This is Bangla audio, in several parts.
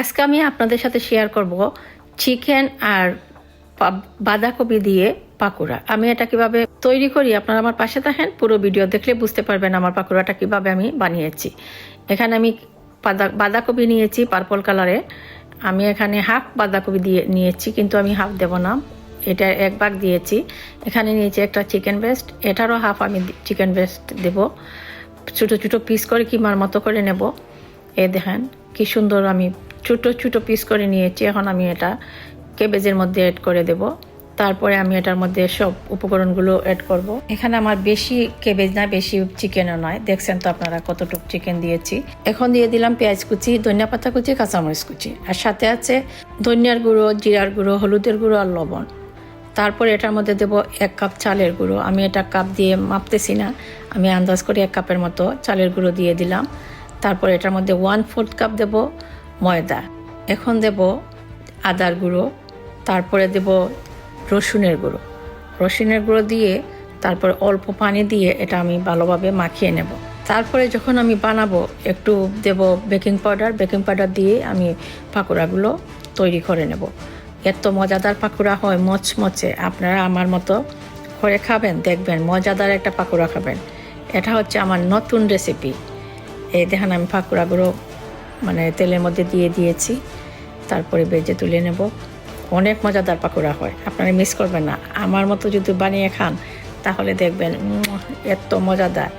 আজকে আমি আপনাদের সাথে শেয়ার করব চিকেন আর বাঁধাকপি দিয়ে পাকোড়া। আমি এটা কিভাবে তৈরি করি আপনারা আমার পাশে থাকেন, পুরো ভিডিও দেখলে বুঝতে পারবেন আমার পাকোড়াটা কিভাবে আমি বানিয়েছি। এখানে আমি বাঁধাকপি নিয়েছি পার্পল কালারে। আমি এখানে হাফ বাঁধাকপি দিয়ে নিয়েছি, কিন্তু আমি হাফ দেব না, এটা এক ভাগ দিয়েছি। এখানে নিয়েছি একটা চিকেন ব্রেস্ট, এটারও হাফ আমি চিকেন ব্রেস্ট দেব। ছোটো ছোটো পিস করে কিমার মতো করে নেব। এ দেখেন কি সুন্দর আমি ছোটো ছোটো পিস করে নিয়েছি। এখন আমি এটা কেবেজের মধ্যে অ্যাড করে দেব। তারপরে আমি এটার মধ্যে সব উপকরণগুলো অ্যাড করব। এখানে আমার বেশি কেবেজ না, বেশি চিকেনও নয়, দেখছেন তো আপনারা কতটুকু চিকেন দিয়েছি। এখন দিয়ে দিলাম পেঁয়াজ কুচি, ধনিয়া পাতা কুচি, কাঁচামরিচ কুচি, আর সাথে আছে ধনিয়ার গুঁড়ো, জিরার গুঁড়ো, হলুদের গুঁড়ো আর লবণ। তারপরে এটার মধ্যে দেব 1 কাপ চালের গুঁড়ো। আমি এটা কাপ দিয়ে মাপতেছি না, আমি আন্দাজ করে 1 কাপের মতো চালের গুঁড়ো দিয়ে দিলাম। তারপরে এটার মধ্যে 1/4 কাপ দেব ময়দা। এখন দেব আদার গুঁড়ো, তারপরে দেব রসুনের গুঁড়ো। রসুনের গুঁড়ো দিয়ে তারপরে অল্প পানি দিয়ে এটা আমি ভালোভাবে মাখিয়ে নেব। তারপরে যখন আমি বানাবো একটু দেব বেকিং পাউডার। বেকিং পাউডার দিয়ে আমি পাকোড়াগুলো তৈরি করে নেব। এত মজাদার পাকোড়া হয়, মচমচে। আপনারা আমার মতো করে খাবেন, দেখবেন মজাদার একটা পাকোড়া খাবেন। এটা হচ্ছে আমার নতুন রেসিপি। এই দেখেন আমি পাকোড়াগুলো তেলের মধ্যে দিয়ে দিয়েছি, তারপরে ভেজে তুলে নেব। অনেক মজাদার পাকোড়া হয়, আপনারা মিস করবেন না। আমার মতো যদি বানিয়ে খান তাহলে দেখবেন এত মজাদার।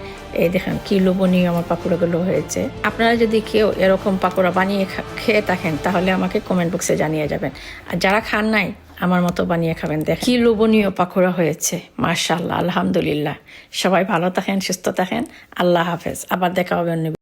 এই দেখেন কি লোভনীয় আমার পাকোড়াগুলো হয়েছে। আপনারা যদি কেউ এরকম পাকোড়া বানিয়ে খেয়ে থাকেন তাহলে আমাকে কমেন্ট বক্সে জানিয়ে যাবেন। আর যারা খান নাই আমার মতো বানিয়ে খাবেন। দেখেন কি লোভনীয় পাকোড়া হয়েছে, মাশাআল্লাহ, আলহামদুলিল্লাহ। সবাই ভালো থাকেন, সুস্থ থাকেন। আল্লাহ হাফেজ। আবার দেখা হবে অন্য